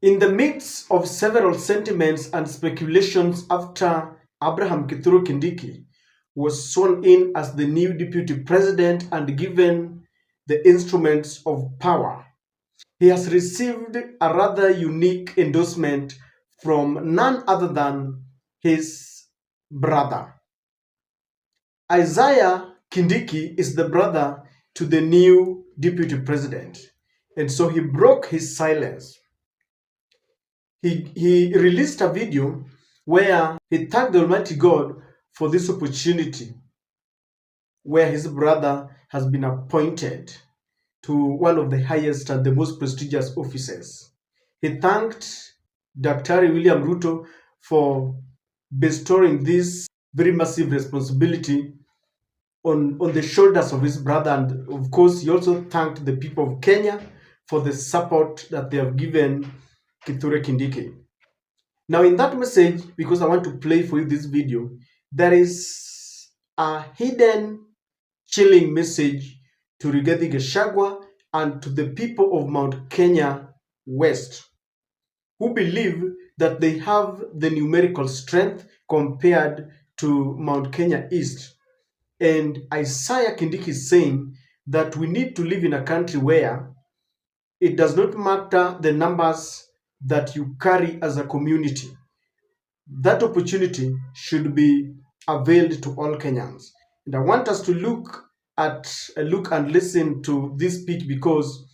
In the midst of several sentiments and speculations after Abraham Kithure Kindiki was sworn in as the new deputy president and given the instruments of power, he has received a rather unique endorsement from none other than his brother. Isaiah Kindiki is the brother to the new deputy president, and so he broke his silence. He released a video where he thanked the Almighty God for this opportunity, where his brother has been appointed to one of the highest and the most prestigious offices. He thanked Dr. William Ruto for bestowing this very massive responsibility on the shoulders of his brother. And of course, he also thanked the people of Kenya for the support that they have given Kithure Kindiki. Now, in that message, because I want to play for you this video, there is a hidden chilling message to Rigathi Gachagua and to the people of Mount Kenya West, who believe that they have the numerical strength compared to Mount Kenya East. And Isaiah Kindiki is saying that we need to live in a country where it does not matter the numbers that you carry as a community. That opportunity should be availed to all Kenyans. And I want us to look and listen to this speech because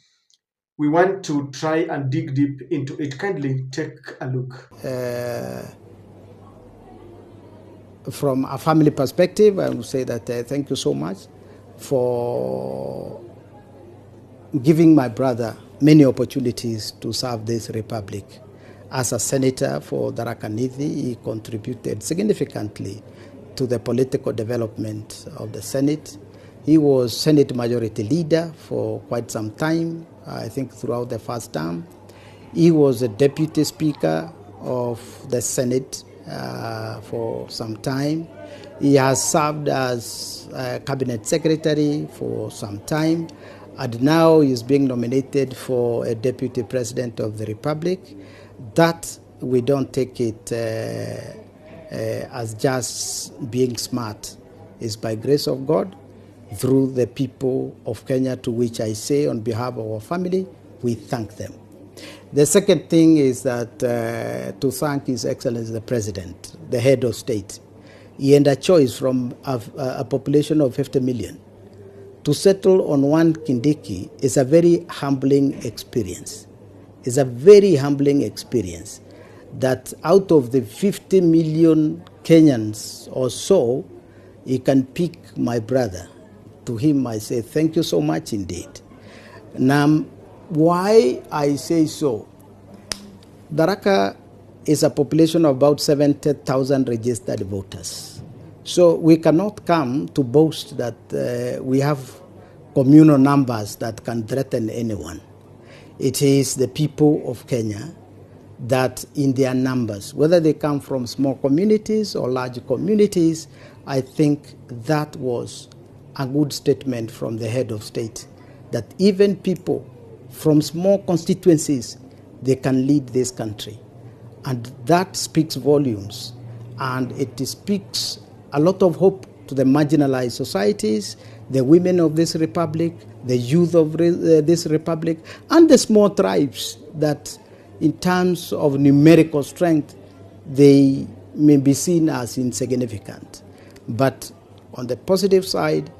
we want to try and dig deep into it. Kindly take a look. From a family perspective, I would say that thank you so much for giving my brother many opportunities to serve this republic. As a senator for Tharaka Nithi, he contributed significantly to the political development of the Senate. He was Senate Majority Leader for quite some time, I think throughout the first term. He was a Deputy Speaker of the Senate for some time. He has served as Cabinet Secretary for some time, and now he is being nominated for a Deputy President of the Republic. That we don't take it as just being smart. It's by grace of God, through the people of Kenya, to which I say on behalf of our family, we thank them. The second thing is that to thank His Excellency the President, the head of state. He had a choice from a population of 50 million. To settle on one Kindiki is a very humbling experience. It's a very humbling experience that out of the 50 million Kenyans or so, he can pick my brother. To him, I say, thank you so much indeed. Now, why I say so? Tharaka is a population of about 70,000 registered voters. So we cannot come to boast that we have communal numbers that can threaten anyone. It is the people of Kenya that in their numbers, whether they come from small communities or large communities, I think that was a good statement from the head of state, that even people from small constituencies, they can lead this country. And that speaks volumes, and it speaks a lot of hope to the marginalized societies, the women of this republic, the youth of this republic, and the small tribes that in terms of numerical strength, they may be seen as insignificant. But on the positive side,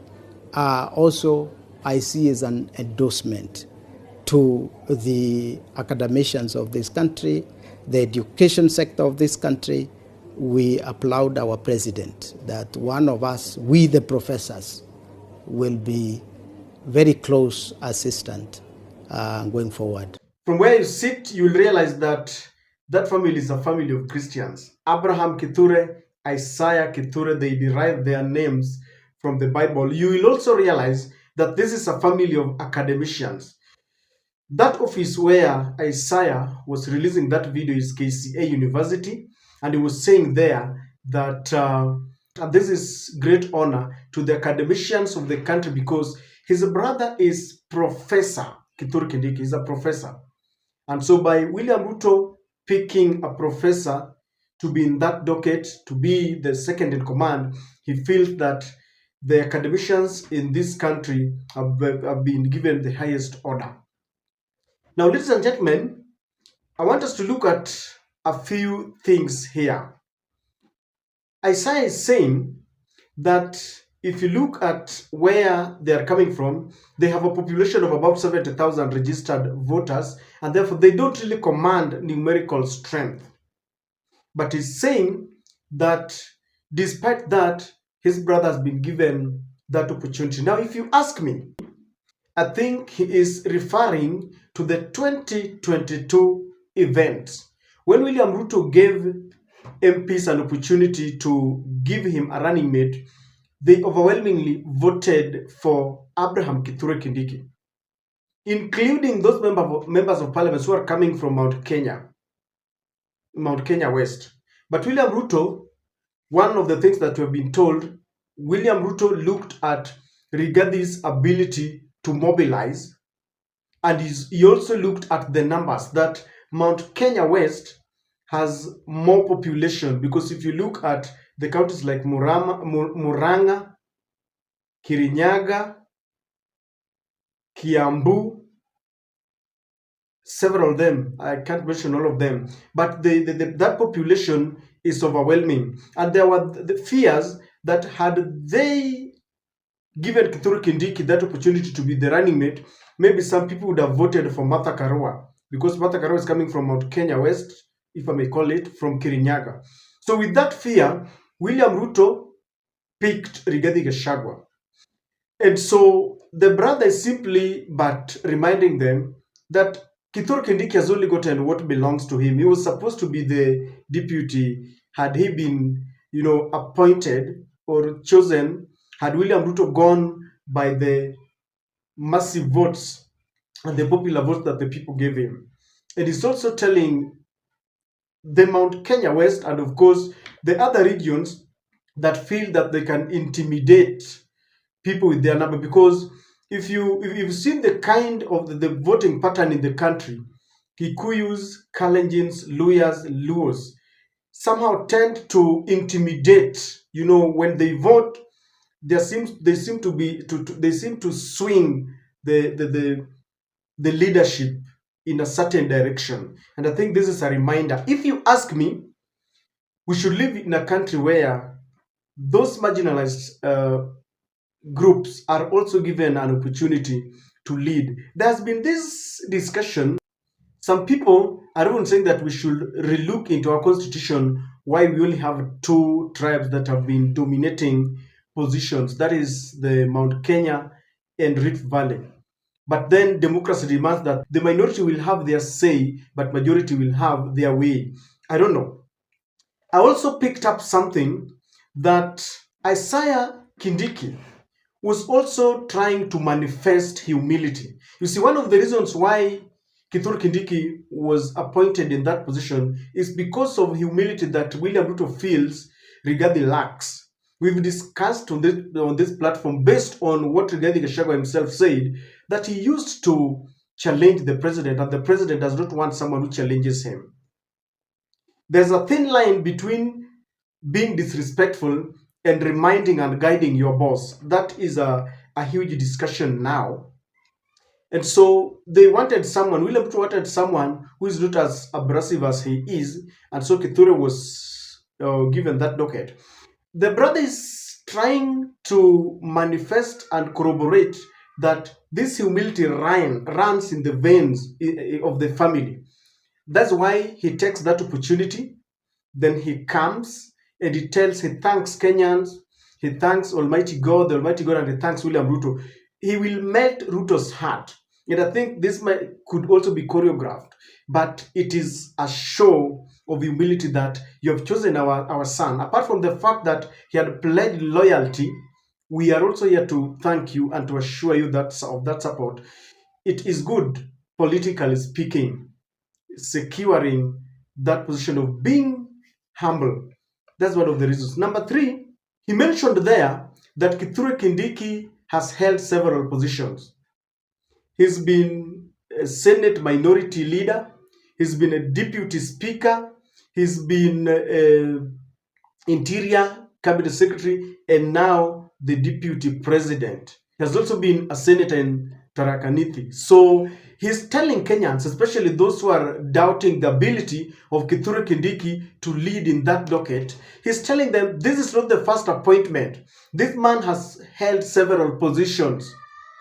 also I see as an endorsement to the academicians of this country, the education sector of this country. We applaud our president that one of us, we the professors, will be very close assistant going forward. From where you sit, you will realize that that family is a family of Christians. Abraham Kithure, Isaiah Kithure, they derive their names from the Bible. You will also realize that this is a family of academicians. That office where Isaiah was releasing that video is KCA University, and he was saying there that and this is great honor to the academicians of the country because his brother is Professor Kithure Kindiki. He's a professor. And so by William Ruto picking a professor to be in that docket, to be the second in command, he feels that the academicians in this country have been given the highest order. Now, ladies and gentlemen, I want us to look at a few things here. Isaiah is saying that if you look at where they are coming from, they have a population of about 70,000 registered voters, and therefore they don't really command numerical strength. But he's saying that despite that, his brother has been given that opportunity. Now, if you ask me, I think he is referring to the 2022 event when William Ruto gave MPs an opportunity to give him a running mate. They overwhelmingly voted for Abraham Kithure Kindiki, including those members of parliament who are coming from Mount Kenya West. But William Ruto, one of the things that we have been told, William Ruto looked at Rigathie's ability to mobilize, and he also looked at the numbers that Mount Kenya West has more population, because if you look at the counties like Murang'a, Kirinyaga, Kiambu, several of them, I can't mention all of them, but that population is overwhelming. And there were the fears that had they given Kithure Kindiki that opportunity to be the running mate, maybe some people would have voted for Martha Karua, because Martha Karua is coming from Mount Kenya West, if I may call it, from Kirinyaga. So with that fear, William Ruto picked Rigathi Gachagua. And so the brother is simply but reminding them that Kithure Kindiki has only gotten what belongs to him. He was supposed to be the deputy. Had he been, appointed or chosen, had William Ruto gone by the massive votes and the popular votes that the people gave him. And he's also telling the Mount Kenya West and, of course, the other regions that feel that they can intimidate people with their number, because if you've seen the kind of the voting pattern in the country, Kikuyus, Kalenjins, Luyas, Luos somehow tend to intimidate. When they vote, they seem to swing the leadership in a certain direction. And I think this is a reminder. If you ask me, we should live in a country where those marginalized groups are also given an opportunity to lead. There's been this discussion. Some people are even saying that we should relook into our constitution why we only have two tribes that have been dominating positions. That is the Mount Kenya and Rift Valley. But then democracy demands that the minority will have their say, but majority will have their way. I don't know. I also picked up something that Isaiah Kindiki was also trying to manifest humility. You see, one of the reasons why Kithure Kindiki was appointed in that position is because of humility that William Ruto feels Rigathi lacks. We've discussed on this platform, based on what Rigathi Gachagua himself said, that he used to challenge the president, and the president does not want someone who challenges him. There's a thin line between being disrespectful and reminding and guiding your boss. That is a huge discussion now. And so they wanted someone, William Ruto wanted someone who is not as abrasive as he is, and so Kithure was given that docket. The brother is trying to manifest and corroborate that this humility runs in the veins of the family. That's why he takes that opportunity. Then he comes and he thanks Kenyans, he thanks Almighty God, and he thanks William Ruto. He will melt Ruto's heart. And I think this could also be choreographed, but it is a show of humility that you have chosen our son. Apart from the fact that he had pledged loyalty, we are also here to thank you and to assure you that of that support. It is good, politically speaking, securing that position of being humble. That's one of the reasons. Number three, he mentioned there that Kithure Kindiki has held several positions. He's been a Senate minority leader. He's been a deputy speaker. He's been interior cabinet secretary, and now the deputy president. He has also been a senator in Tharaka-Nithi. So he's telling Kenyans, especially those who are doubting the ability of Kithure Kindiki to lead in that docket, he's telling them this is not the first appointment. This man has held several positions.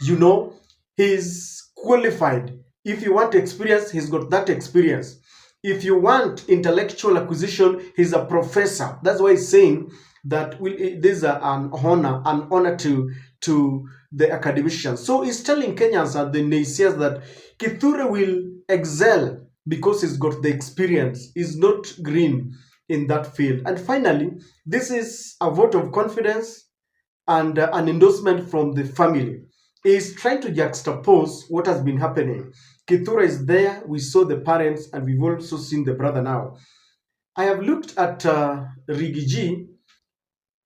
You know, he's qualified. If you want experience, he's got that experience. If you want intellectual acquisition, he's a professor. That's why he's saying that this is an honor to the academicians. So he's telling Kenyans and the naysayers that Kithure will excel because he's got the experience. He's not green in that field. And finally, this is a vote of confidence and an endorsement from the family. He's trying to juxtapose what has been happening. Kithure is there, we saw the parents, and we've also seen the brother now. I have looked at Rigiji.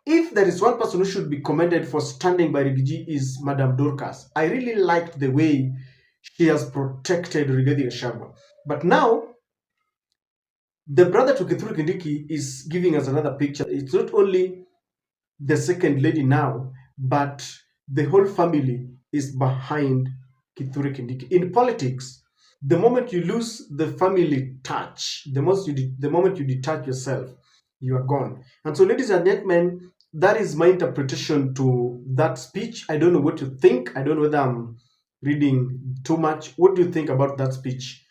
If there is one person who should be commended for standing by Rigiji is Madam Dorcas. I really liked the way she has protected Rigathi Gachagua. But now, the brother to Kithure Kindiki is giving us another picture. It's not only the second lady now, but the whole family is behind Kithure Kindiki. In politics, the moment you lose the family touch, the moment you detach yourself, you are gone. And so, ladies and gentlemen, that is my interpretation to that speech. I don't know what you think. I don't know whether I'm reading too much. What do you think about that speech?